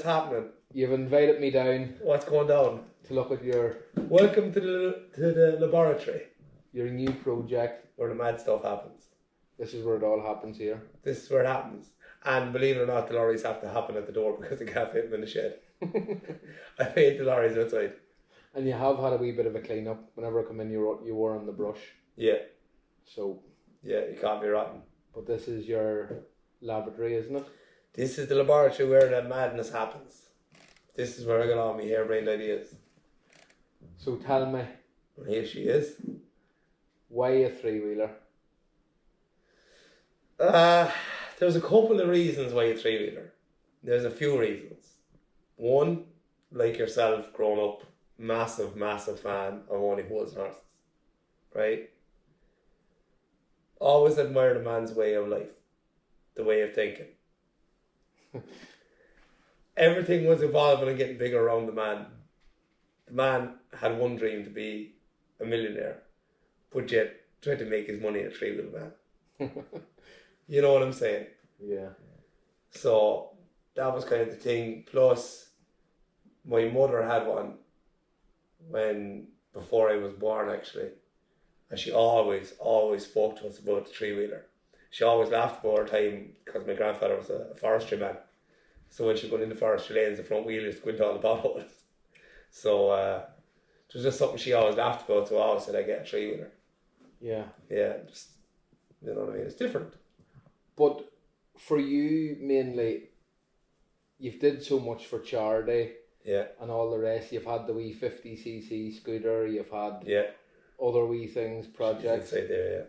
madness happening? You've invited me down. What's going down? To look at your... Welcome to the laboratory. Your new project. Where the mad stuff happens. This is where it all happens here. This is where it happens. And believe it or not, the lorries have to happen at the door because they can't fit them in the shed. I paid the lorries outside. And you have had a wee bit of a clean up. Whenever I come in, you were on the brush. Yeah. So... Yeah, you can't be rotten. But this is your laboratory, isn't it? This is the laboratory where the madness happens. This is where I got all my harebrained ideas. So tell me. Here she is. Why a three-wheeler? There's a couple of reasons why a three-wheeler. There's a few reasons. One, like yourself, grown up, massive fan of only horses and horses. Right? Always admire the man's way of life. The way of thinking. Everything was evolving and getting bigger around the man. The man had one dream to be a millionaire, but yet tried to make his money in a three-wheel van. You know what I'm saying? Yeah. So that was kind of the thing. Plus, my mother had one before I was born, actually, and she always spoke to us about the three-wheeler. She always laughed about her time because my grandfather was a forestry man. So when she got into forestry lanes, the front wheel used to go into all the potholes. So it was just something she always laughed about. So I always said I get a three-wheeler. Yeah. Yeah, just, you know what I mean? It's different. But for you, mainly, you've did so much for charity. Yeah. And all the rest. You've had the wee 50cc scooter. You've had other wee things, projects. Inside there, yeah.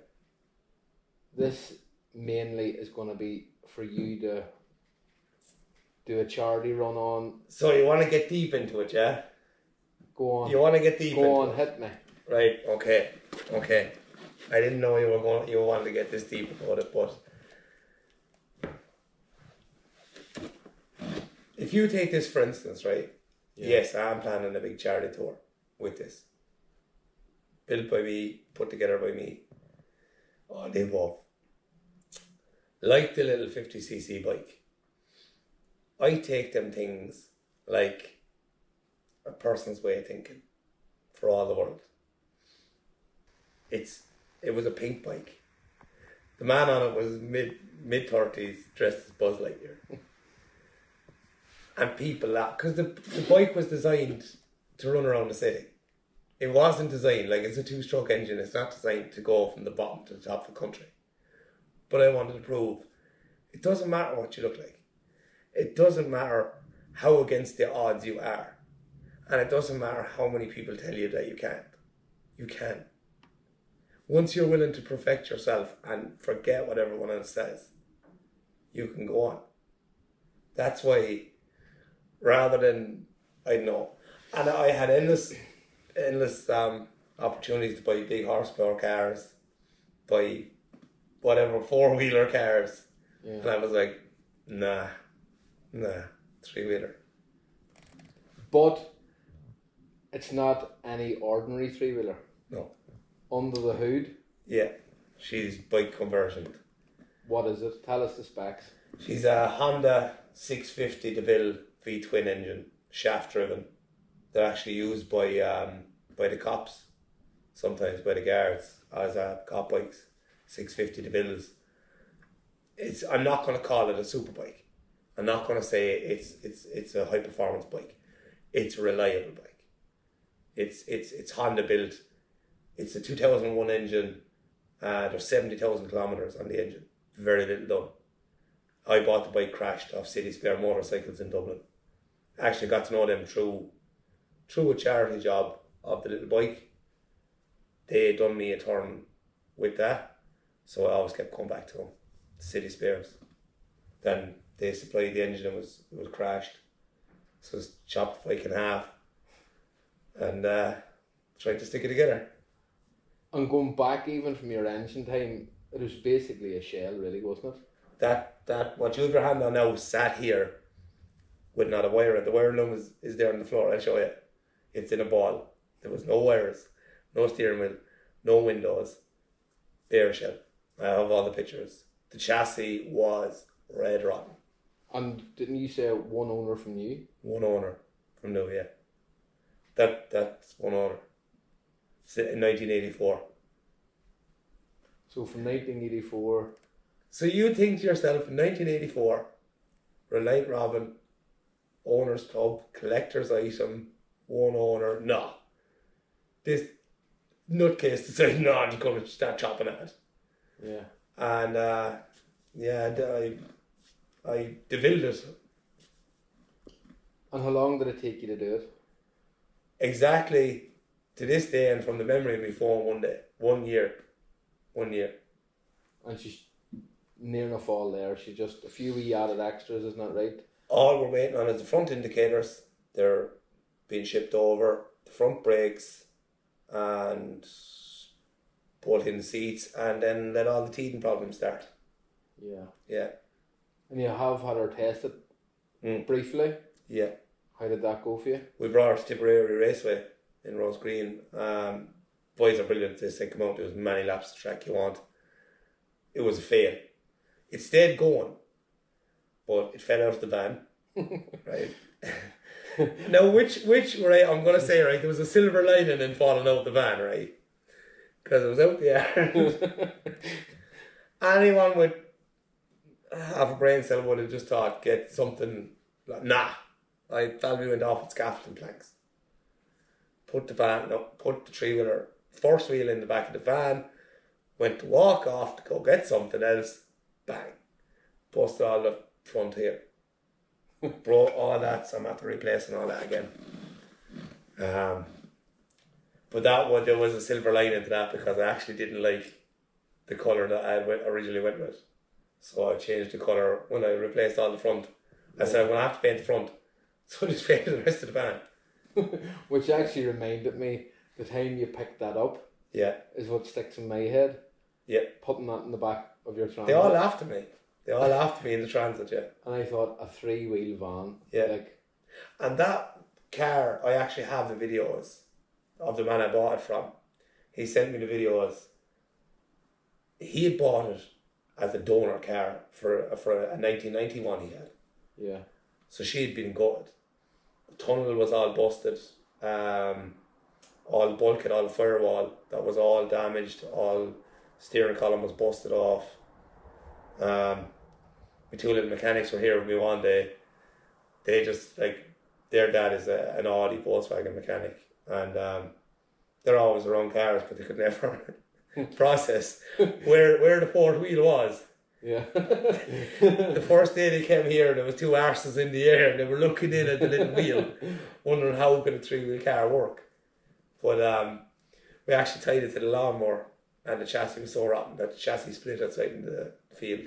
This mainly is going to be for you to do a charity run on. So you want to get deep into it, yeah? Go on. You want to get deep into it? Go on, hit me. Right, okay. I didn't know you wanted to get this deep about it, but if you take this for instance, right? Yeah. Yes, I'm planning a big charity tour with this. Built by me, put together by me. All the above. Like the little 50cc bike. I take them things like a person's way of thinking for all the world. It was a pink bike. The man on it was mid-30s, dressed as Buzz Lightyear. And people laughed, because the bike was designed to run around the city. It wasn't designed, like it's a two-stroke engine, it's not designed to go from the bottom to the top of the country. But I wanted to prove, it doesn't matter what you look like. It doesn't matter how against the odds you are. And it doesn't matter how many people tell you that you can't. You can. Once you're willing to perfect yourself and forget what everyone else says, you can go on. That's why, rather than, I don't know, and I had endless opportunities to buy big horsepower cars, buy whatever four-wheeler cars, and I was like, nah, three-wheeler. But it's not any ordinary three-wheeler. No. Under the hood? Yeah, she's bike conversion. What is it? Tell us the specs. She's a Honda 650 DeVille V-twin engine, shaft driven. They're actually used by the cops, sometimes by the guards, as cop bikes, 650 DeVilles. I'm not going to call it a super bike. I'm not going to say it's a high performance bike. It's a reliable bike. It's Honda built. It's a 2001 engine. There's 70,000 kilometers on the engine. Very little done. I bought the bike crashed off City Spare Motorcycles in Dublin. I actually got to know them through a charity job of the little bike. They done me a turn with that, so I always kept coming back to them. City Spares. Then they supplied the engine and it was crashed. So I chopped the bike in half and tried to stick it together. And going back even from your engine time, it was basically a shell really, wasn't it? That what you have your hand on now sat here with not a wire. The wire loom is there on the floor, I'll show you. It's in a ball. There was no wires, no steering wheel, no windows, bare shell. I have all the pictures. The chassis was red rotten. And didn't you say one owner from you? One owner from new, yeah. That's one owner. In 1984. So from 1984. So you think to yourself, in 1984, Reliant Robin, owner's club, collector's item, one owner, no. This nutcase decided, no, I'm going to start chopping at it. Yeah. And I devilled it. And how long did it take you to do it? Exactly to this day, and from the memory of my phone, 1 year. And she's near enough all there. She just a few wee added extras, isn't that right? All we're waiting on is the front indicators. They're being shipped over. The front brakes and bolt in the seats, and then let all the teething problems start. Yeah. Yeah. And you have had her tested briefly. Yeah. How did that go for you? We brought her to Tipperary Raceway in Rose Green. Boys are brilliant. They say come out, do as many laps of track you want. It was a fail. It stayed going, but it fell out of the van. Right. Now, which right? I'm gonna say right. There was a silver lining in falling out the van, right? Because it was out the yard. Anyone with half a brain cell would have just thought, get something. Like, nah. Falvey went off with scaffolding planks. Put the van up. Put the three-wheeler first wheel in the back of the van. Went to walk off to go get something else. Bang. Busted all the front here. Broke all that, so I'm after replacing all that again. But there was a silver lining to that, because I actually didn't like the colour that I originally went with. So I changed the colour when I replaced all the front. I said I'm going to have to paint the front. So I just painted the rest of the van. Which actually reminded me, the time you picked that up is what sticks in my head. Yeah. Putting that in the back of your transit. They all laughed at me. In the transit, yeah. And I thought, a 3-wheel van. Yeah. And that car, I actually have the videos of the man I bought it from. He sent me the videos. He had bought it as a donor car for a 1991 he had. Yeah. So she had been gutted. The tunnel was all busted. All the bulkhead, all the firewall, that was all damaged. All steering column was busted off. My two little mechanics were here with me one day. They just, their dad is an Audi Volkswagen mechanic, and they're always around cars, but they could never process where the fourth wheel was. Yeah. The first day they came here, there was two arses in the air, and they were looking in at the little wheel, wondering how could a 3-wheel car work. But we actually tied it to the lawnmower, and the chassis was so rotten that the chassis split outside in the field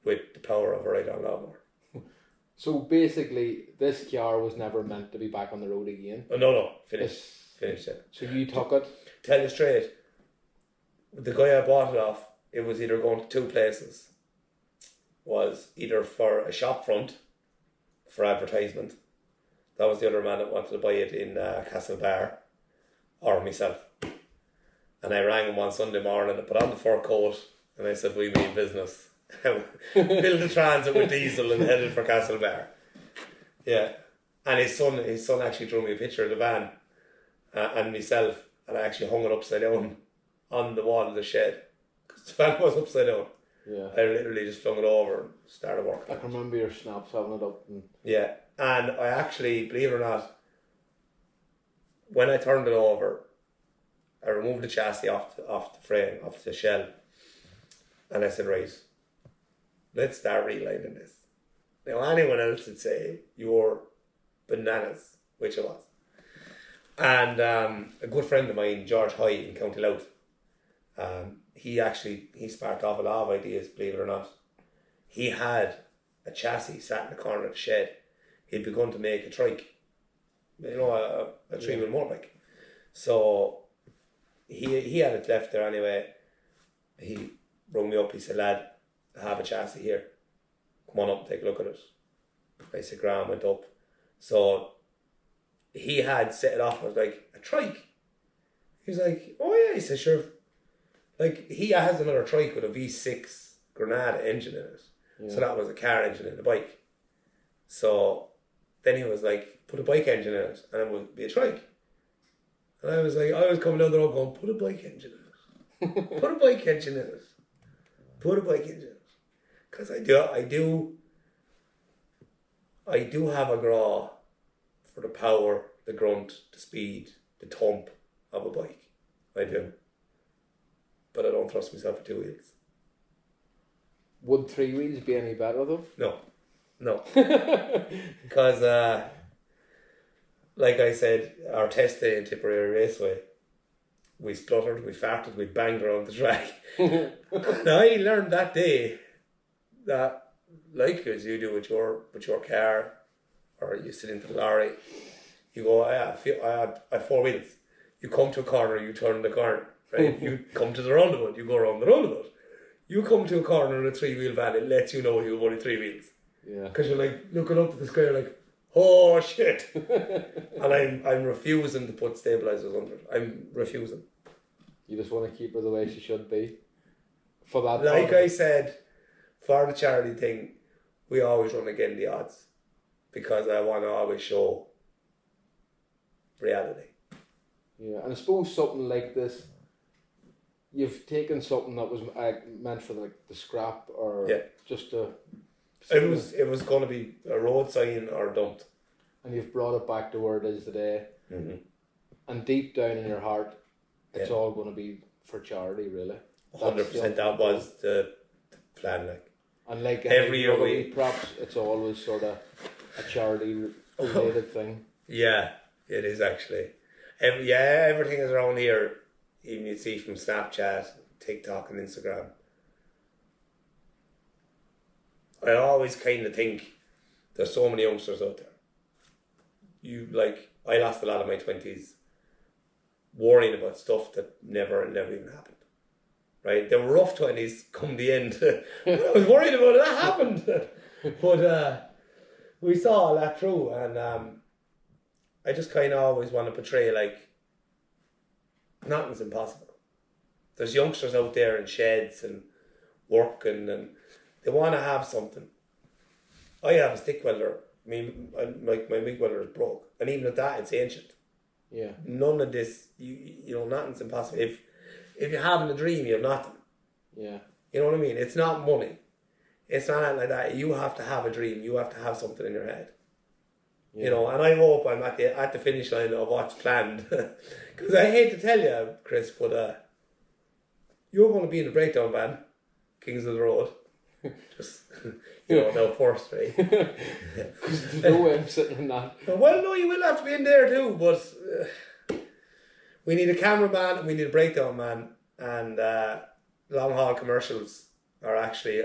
with the power of a ride-on lawnmower. So basically, this car was never meant to be back on the road again. Oh, no, finished it. So you took it? Tell you straight, the guy I bought it off, it was either going to two places. Was either for a shop front, for advertisement. That was the other man that wanted to buy it in Castlebar, or myself. And I rang him one Sunday morning and put on the fur coat, and I said, we mean business. Build a transit with diesel and headed for Castlebar. Yeah. And his son actually drew me a picture of the van and myself, and I actually hung it upside down on the wall of the shed, because the van was upside down. Yeah. I literally just flung it over and started working. I can remember your snaps having it up. Yeah. And I actually, believe it or not, when I turned it over, I removed the chassis off the frame, off the shell, and I said, right, let's start relining this. Now, anyone else would say you're bananas, which it was. And a good friend of mine, George Hoy in County Louth, he sparked off a lot of ideas, believe it or not. He had a chassis sat in the corner of the shed. He'd begun to make a trike, a 3-wheel motorbike. So he had it left there anyway. He rung me up, he said, lad, I have a chassis here. Come on up, take a look at it. I said, Graham, went up. So he had set it off, I was like, a trike? He was like, oh yeah. He said, sure. He has another trike with a V6 Granada engine in it. Yeah. So that was a car engine in the bike. So then he was like, put a bike engine in it and it would be a trike. And I was like, I was coming down the road going, put a bike engine in it. Put a bike engine in it. Put a bike engine in it. Because I do have a graw for the power, the grunt, the speed, the thump of a bike. I do. But I don't trust myself with 2 wheels. Would 3 wheels be any better though? No. Because, like I said, our test day in Tipperary Raceway, we spluttered, we farted, we banged around the track. Now I learned that day that, like as you do with your car, or you sit into the lorry, you go, I have 4 wheels. You come to a corner, you turn the corner, right? You come to the roundabout, you go around the roundabout. You come to a corner in a 3-wheel van, it lets you know you have only 3 wheels. Yeah. Because you're like looking up at the sky, you're like, oh shit. And I'm refusing to put stabilisers under it. I'm refusing. You just want to keep her the way she should be. For that. Like I said, for the charity thing, we always run against the odds. Because I want to always show reality. Yeah, and I suppose something like this, you've taken something that was meant for like the scrap or just a... It was going to be a road sign or dumped. And you've brought it back to where it is today. Mm-hmm. And deep down in your heart, it's all going to be for charity, really. 100%. That was the plan. And like every year, perhaps it's always sort of a charity-related thing. Yeah, it is actually. Everything is around here. Even you see from Snapchat, TikTok, and Instagram. I always kind of think there's so many youngsters out there. I lost a lot of my 20s worrying about stuff that never even happened. Right? They were rough 20s come the end. I was worried about it, that happened. But we saw all that through, and I just kind of always want to portray nothing's impossible. There's youngsters out there in sheds and working, and they want to have something. I have a stick welder. I mean, my MIG welder is broke, and even at that, it's ancient. Yeah. None of this, nothing's impossible. If you're having a dream, you have nothing. Yeah. You know what I mean? It's not money. It's not like that. You have to have a dream. You have to have something in your head. Yeah. And I hope I'm at the finish line of what's planned. Because I hate to tell you, Kris, but you're going to be in the breakdown band, Kings of the Road. Just, now first, right? There's no way I'm sitting in that. Well, no, you will have to be in there too, but we need a cameraman and we need a breakdown man, and long haul commercials are actually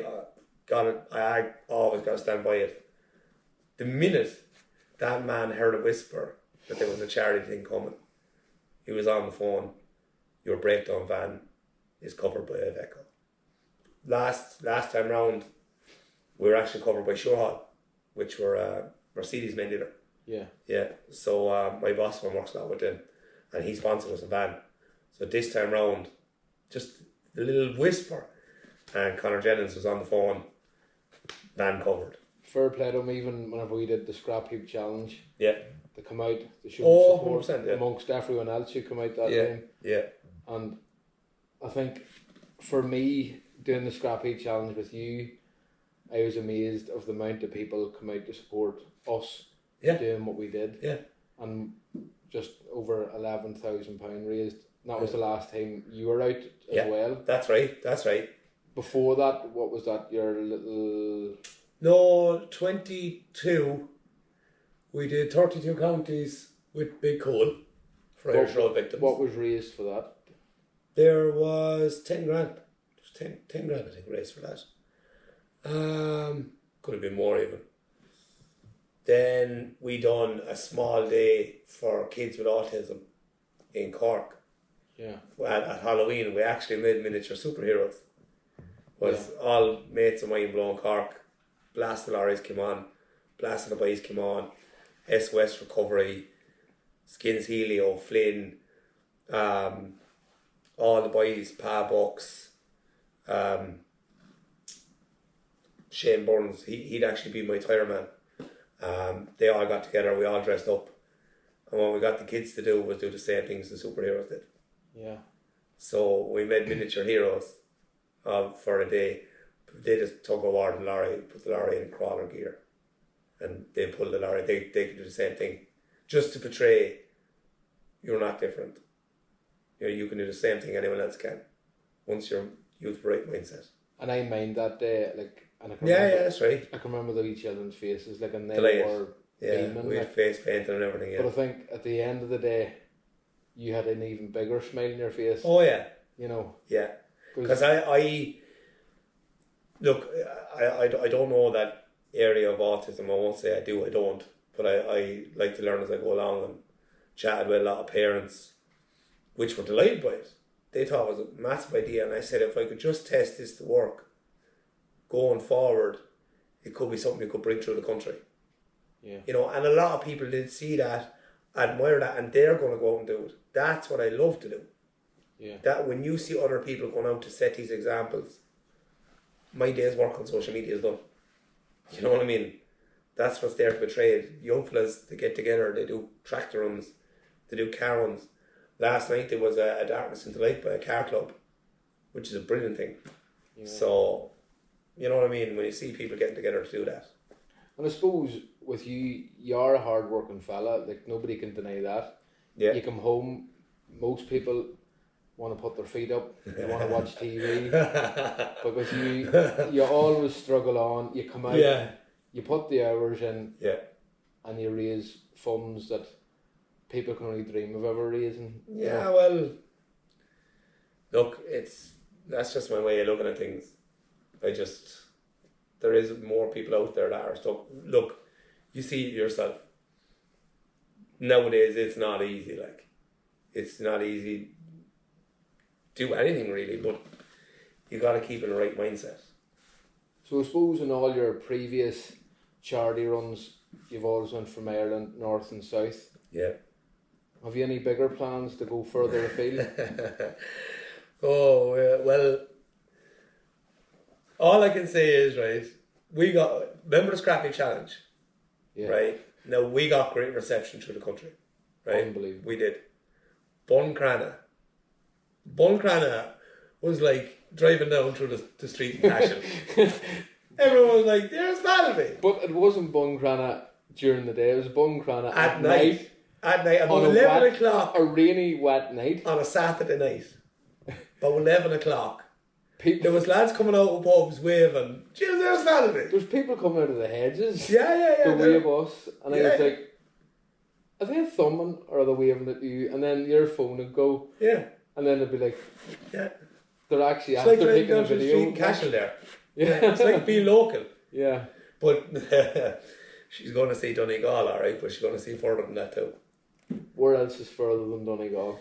I always got to stand by it. The minute that man heard a whisper that there was a charity thing coming, he was on the phone. Your breakdown van is covered by Iveco. Last time round, we were actually covered by Surehall, which were Mercedes main dealer. Yeah. Yeah. So my boss man works a lot with them, and he sponsored us a van. So this time round, just the little whisper, and Conor Jennings was on the phone, van covered. Fair play to him, even whenever we did the Scrap Heap Challenge. Yeah. They come out, they show support 100%, amongst everyone else who come out that time. Yeah. And I think for me, doing the Scrap Heap Challenge with you, I was amazed of the amount of people come out to support us doing what we did. Yeah. And just over £11,000 raised. And that was the last time you were out as well. That's right. Before that, what was that? Your little... No, 22. We did 32 counties with Big Coal for Irish Road victims. What was raised for that? There was 10 grand. 10 grand, I think, raised for that. Could have been more even. Then we done a small day for kids with autism in Cork. Yeah. At Halloween, we actually made miniature superheroes. All mates of mine blowing Cork. Blast the lorries came on. Blast the bikes came on. S West Recovery. Skins Helio, Flynn. All the boys, Pa Bucks. Shane Burns, he'd actually be my tyre man. They all got together, we all dressed up. And what we got the kids to do was do the same things the superheroes did. Yeah. So we made miniature heroes for a day. They just tug of war the lorry, put the lorry in crawler gear. And they pull the lorry. They could do the same thing. Just to portray you're not different. You can do the same thing anyone else can. Once you're youth right mindset. And I mind that day, like, and I can Yeah, remember, that's right. I can remember the wee children's faces, like, and they Delighted. were Yeah, beaming, we had like, face painting and everything, yeah. but I think at the end of the day, you had an even bigger smile on your face. Oh, yeah. You know? Yeah. Because I don't know that area of autism. I won't say I do, I don't. But I like to learn as I go along, and chatted with a lot of parents, which were delighted by it. They thought it was a massive idea, and I said if I could just test this to work, going forward, it could be something you could bring through the country. Yeah. You know, and a lot of people did see that, admire that, and they're going to go out and do it. That's what I love to do. Yeah. That when you see other people going out to set these examples, my day's work on social media is done. You know what I mean? That's what's there to portray. Young fellas, they get together, they do tractor runs, they do car runs. Last night there was a Darkness into Light by a car club, which is a brilliant thing. Yeah. So, you know what I mean? When you see people getting together to do that. And I suppose with you, you're a hard working fella, like nobody can deny that. Yeah. You come home, most people want to put their feet up, they want to watch TV. Because you always struggle on, you come out, you put the hours in, and you raise funds that people can only dream of ever raising. Yeah, well, look, that's just my way of looking at things. There is more people out there that are stuck. Look, you see it yourself. Nowadays, it's not easy. Like, it's not easy to do anything really, but you got to keep in the right mindset. So I suppose in all your previous charity runs, you've always went from Ireland, north and south. Yeah. Have you any bigger plans to go further afield? Well, all I can say is, right, remember the Scrappy Challenge? Yeah. Right? Now, we got great reception through the country. Right? Unbelievable. We did. Buncrana was like driving down through the street in Cashel. Everyone was like, there's Falvey. But it wasn't Buncrana during the day, it was Buncrana at night. At night, about 11 o'clock. A rainy, wet night. On a Saturday night. About 11 o'clock. There was lads coming out with pubs waving, "Cheers, there's Falvey." There's people coming out of the hedges. Yeah. To wave us. And I was like, are they thumbing or are they waving at you? And then your phone would go. Yeah. And then it'd be like, they're actually it's after like taking a video. Street Cashel there. Yeah. It's like being local. Yeah. But she's going to see Donegal, alright, but she's going to see further than that too. Where else is further than Donegal?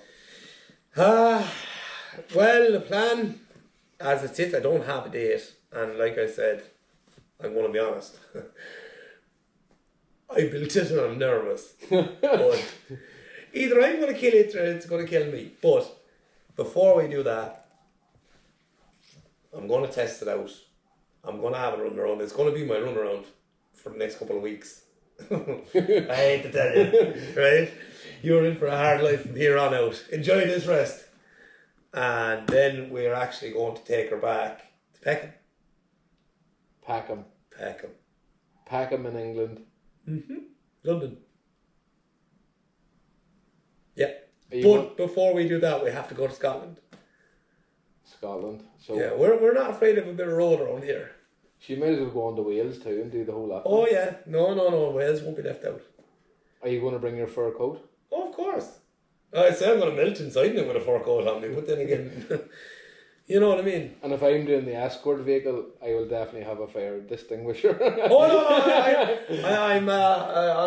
Well, the plan, as it sits, I don't have a date. And like I said, I'm going to be honest. I built it and I'm nervous. But either I'm going to kill it or it's going to kill me. But before we do that, I'm going to test it out. I'm going to have a run around. It's going to be my run around for the next couple of weeks. I hate to tell you, right? You're in for a hard life from here on out. Enjoy this rest. And then we're actually going to take her back to Peckham. Peckham in England. Mm-hmm. London. Yeah. But before we do that, we have to go to Scotland. So yeah, we're not afraid of a bit of road around here. She might as well go on to Wales too and do the whole lot. Oh yeah. No. Wales won't be left out. Are you going to bring your fur coat? Oh, of course. I say I'm going to melt inside now with a fur coat on me, but then again, you know what I mean. And if I'm doing the escort vehicle, I will definitely have a fire extinguisher. I'm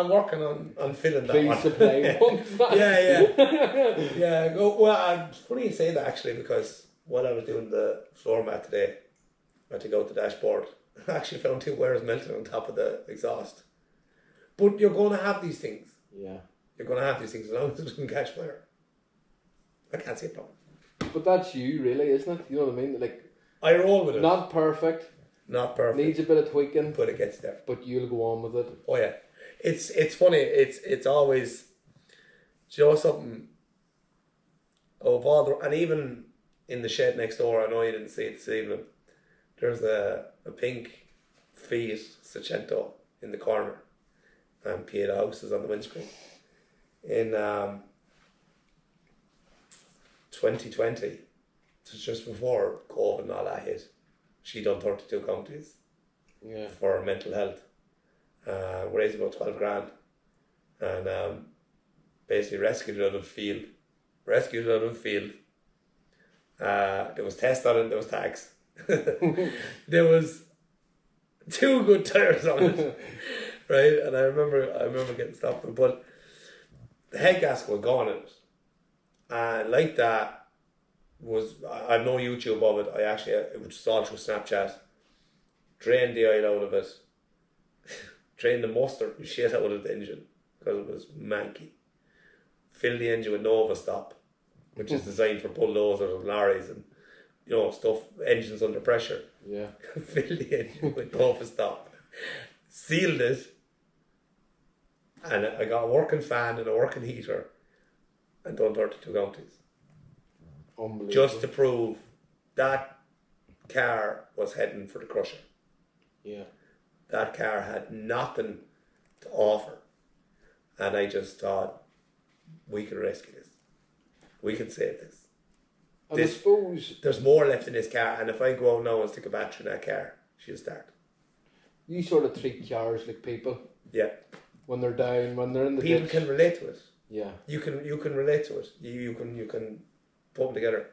working on filling that one. Please supply one. Yeah. Well, it's funny you say that actually, because while I was doing the floor mat today, I had to go to the dashboard. I actually found 2 wires melted on top of the exhaust. But you're going to have these things. Yeah. You're going to have these things as long as it doesn't catch fire. I can't see a problem. But that's you, really, isn't it? You know what I mean? Like, I roll with it. Not perfect. Not perfect. Needs a bit of tweaking. But it gets there. But you'll go on with it. Oh, yeah. it's funny. It's always, do you know something? Of all the, and even in the shed next door, I know you didn't see it this evening. There's a pink Fiat Seicento in the corner, and Pieta House is on the windscreen. In 2020, it was just before COVID and all that hit. She done 32 counties for mental health. Raised about 12 grand, and basically rescued it out of the field. There was tests on it, there was tags. There was 2 good tires on it, right? And I remember getting stopped, but the head gasket was gone in it, and like that was, I've no YouTube of it. It was all through Snapchat. Drained the oil out of it. Drained the mustard and shit out of the engine because it was manky. Filled the engine with Nova Stop, which is designed for bulldozers and lorries and stuff, engines under pressure. Yeah. Filled the engine with Nova Stop. Sealed it, and I got a working fan and a working heater and done 32 counties. Unbelievable. Just to prove that car was heading for the crusher. Yeah. That car had nothing to offer. And I just thought, we can rescue this. We can save this. And I suppose there's more left in this car, and if I go out now and stick a battery in that car, she'll start. You sort of treat cars like people. Yeah. When they're down, when they're in the people ditch. can relate to it. Yeah. You can relate to it. You can put them together.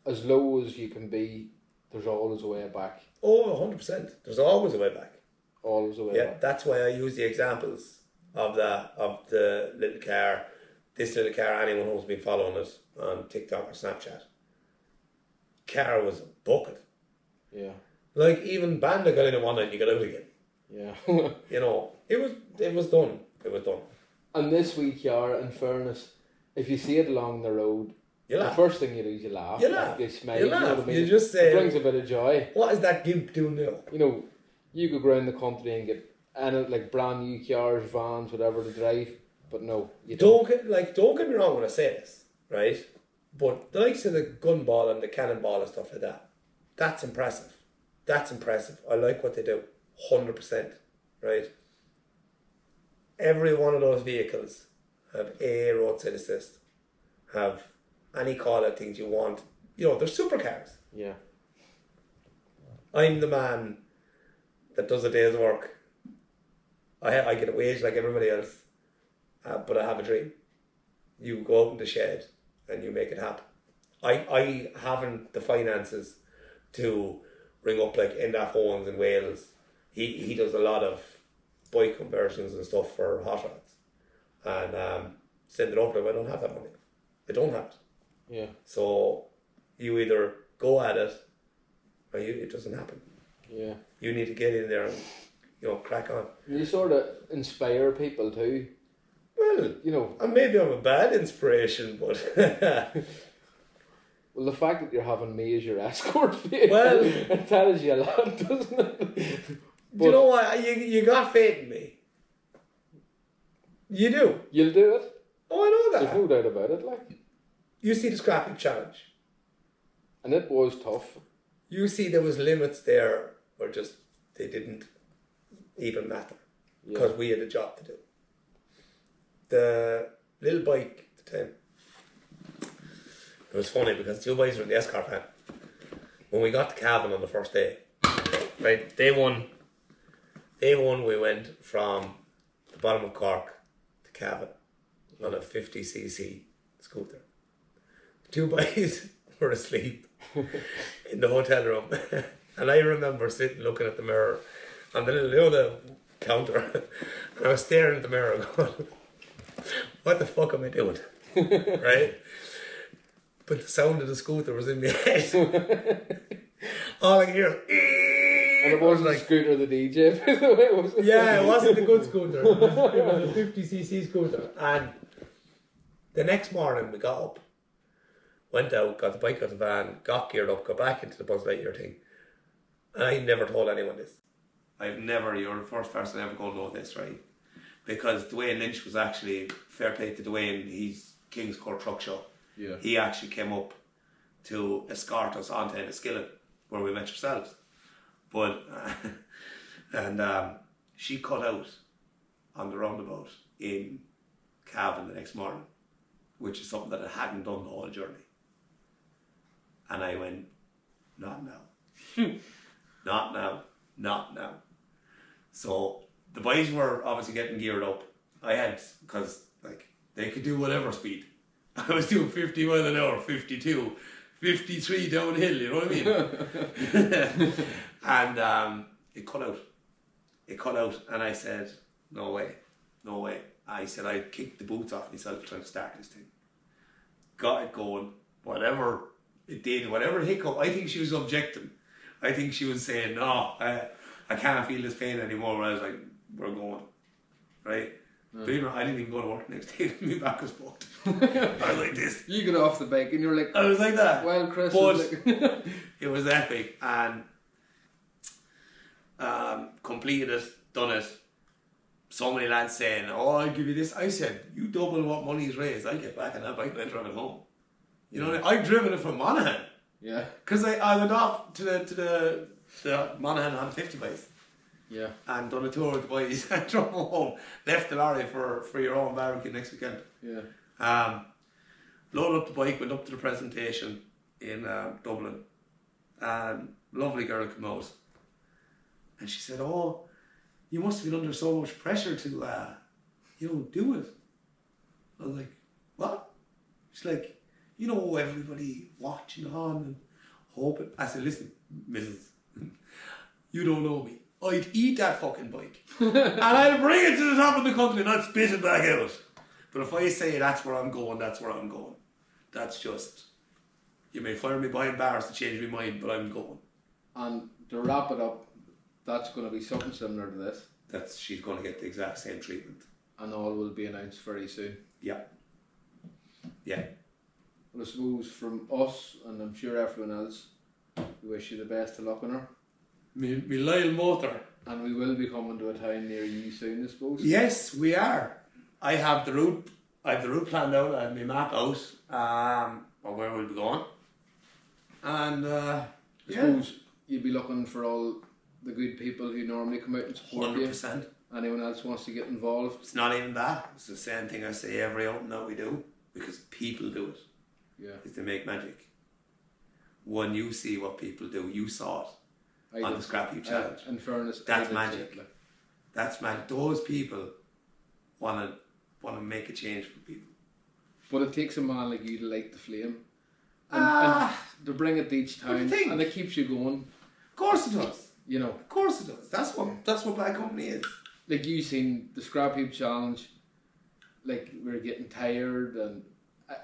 As low as you can be, there's always a way back. Oh, 100%. There's always a way back. Always a way back. That's why I use the examples of the little car. This little car, anyone who's been following it on TikTok or Snapchat. Car was a bucket. Yeah. Like, even Banda got in at one night and you got out again. Yeah. It was done. It was done. And this wee car, in fairness, if you see it along the road, you laugh. The first thing you do is you laugh. You laugh. You smile. You laugh. Know what I mean? You just say, it brings a bit of joy. What is that gimp doing now? You could go around the country and get like brand new cars, vans, whatever to drive, but no, you don't. Don't get me wrong when I say this, right? But the likes of the Gunball and the Cannonball and stuff like that, that's impressive. I like what they do, 100%, right? Every one of those vehicles have a roadside assist, have any call out things you want. They're supercars. Yeah. I'm the man that does a day's work. I get a wage like everybody else, but I have a dream. You go out in the shed and you make it happen. I haven't the finances to ring up like Enda Phones in Wales. He does a lot of bike conversions and stuff for hot rods, and send it over to him. I don't have that money. I don't have it. Yeah. So you either go at it or it doesn't happen. Yeah. You need to get in there and crack on. You sort of inspire people too. Well, and maybe I'm a bad inspiration, but well, the fact that you're having me as your escort, well, it tells you a lot, doesn't it? But, you know what? You got faith in me. You do. You'll do it. Oh, I know that. There's no doubt about it. Like, you see the scrap heap challenge, and it was tough. You see, there was limits there, or just they didn't even matter because we had a job to do. The little bike at the time, it was funny because 2 boys were in the escort van. When we got to Cavan on the first day, right, day one we went from the bottom of Cork to Cavan on a 50cc scooter. The 2 boys were asleep in the hotel room, and I remember sitting looking at the mirror on the little the counter, and I was staring at the mirror going, what the fuck am I doing? Right? But the sound of the scooter was in my head. All I could hear was, and it wasn't like a scooter the DJ, by the way, was it? Yeah, it wasn't a good scooter. It was a 50cc scooter. And the next morning we got up, went out, got the bike out of the van, got geared up, got back into the Buzz Lightyear thing. And I never told anyone this. You're the first person I ever going to know this, right? because Dwayne Lynch was actually, fair play to Dwayne, he's King's Court Truck Show. Yeah. He actually came up to escort us onto Enniskillen, where we met yourselves. But, and she cut out on the roundabout in Cavan the next morning, which is something that I hadn't done the whole journey. And I went, not now. Not now. Not now. So the boys were obviously getting geared up. I had, because like they could do whatever speed. I was doing 50 mile an hour, 52, 53 downhill, you know what I mean? And it cut out. It cut out, and I said, no way, no way. I said, I kicked the boots off myself trying to start this thing. Got it going, whatever it did, whatever hiccup. I think she was objecting. I think she was saying, no, I can't feel this pain anymore. I was like, we're going, right? Believe it or not, I didn't even go to work the next day. My back was fucked. I was like this. You got off the bike and you were like, I was like that. Well, Kris but was like it was epic, and completed it, done it. So many lads saying, oh, I'll give you this. I said, you double what money's raised, I'll get back on that bike and I'll drive it home. You know what I mean? I've driven it from Monaghan. Yeah. Because I went off to the Monaghan on 50 bikes. Yeah. And done a tour with the boys and drove home. Left the lorry for your own barbecue next weekend. Yeah. Loaded up the bike, went up to the presentation in Dublin. And lovely girl came out. And she said, oh, you must have been under so much pressure to, do it. I was like, what? She's like, everybody watching on and hoping. I said, listen, Mrs. You don't know me. I'd eat that fucking bike. And I'd bring it to the top of the country and I'd spit it back out. But if I say that's where I'm going, that's where I'm going. That's just, you may fire me behind bars to change my mind, but I'm going. And to wrap it up, that's going to be something similar to this. She's going to get the exact same treatment. And all will be announced very soon. Yeah. Yeah. Well, I suppose from us, and I'm sure everyone else, we wish you the best of luck on her. Me loyal motor. And we will be coming to a town near you soon, I suppose. Yes, we are. I have the route planned out. I have my map out of where we'll be going. And I suppose you'd be looking for all the good people who normally come out and support 100%. you. Anyone else wants to get involved? It's not even that. It's the same thing I say every outing that we do, because people do it. Yeah. Is they make magic. When you see what people do, you saw it on the Scrap Heap Challenge. In fairness, that's magic. That's magic. Those people want to make a change for people. But it takes a man like you to light the flame. And to bring it to each town, and it keeps you going. Of course it does. Of course it does. That's what Bad Company is. Like you seen the Scrap Heap Challenge, like we were getting tired, and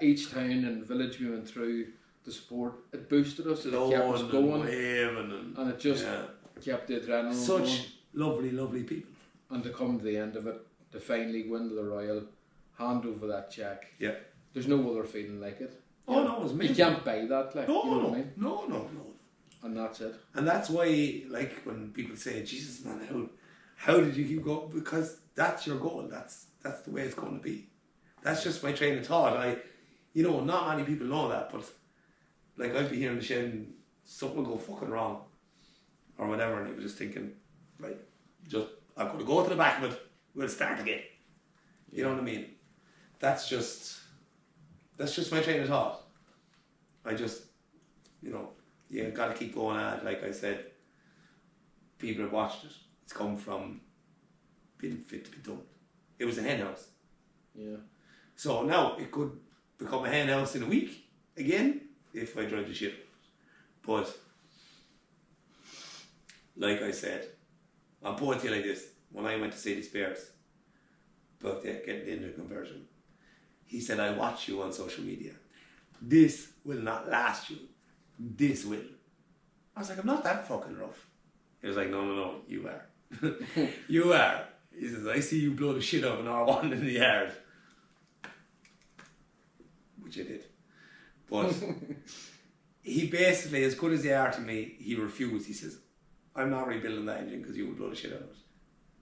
each town and village we went through, the support, it boosted us, it kept us going, and it just kept the adrenaline Such going. lovely, lovely people. And to come to the end of it, to finally go into the Royal, hand over that cheque. Yeah. There's no other feeling like it. Oh no, it was amazing. You can't buy that, like. No, you know what I mean? No. And that's it. And that's why, like, when people say, Jesus man, how did you keep going? Because that's your goal. That's the way it's going to be. That's just my train of thought. Not many people know that, but like I'd be here in the shed and something will go fucking wrong or whatever, and you were just thinking, right, I'm going to go to the back of it, we'll start again. You know what I mean? That's just my train of thought. I just, you got to keep going at it. Like I said, people have watched it. It's come from being fit to be done. It was a hen house. Yeah. So now it could become a hen house in a week again if I drive the shit. But like I said, I'll put it to you like this. When I went to Sadie Spears about getting the engine conversion, he said, I watch you on social media. This will not last you. This will. I was like, I'm not that fucking rough. He was like, no, you are. You are. He says, I see you blow the shit up an R1 in the yard. Which I did. But he basically, as good as they are to me, he refused. He says, I'm not rebuilding that engine because you will blow the shit out of it.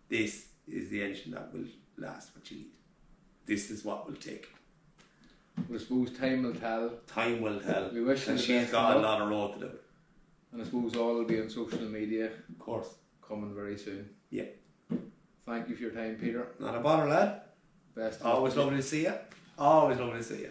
This is the engine that will last what you need. This is what will take. But I suppose time will tell. Time will tell. We wish her and the she's best got a of luck. lot of road to do. And I suppose all will be on social media. Of course. Coming very soon. Yeah. Thank you for your time, Peter. Not a bother, lad. Best. Always lovely to see you. Always lovely to see you.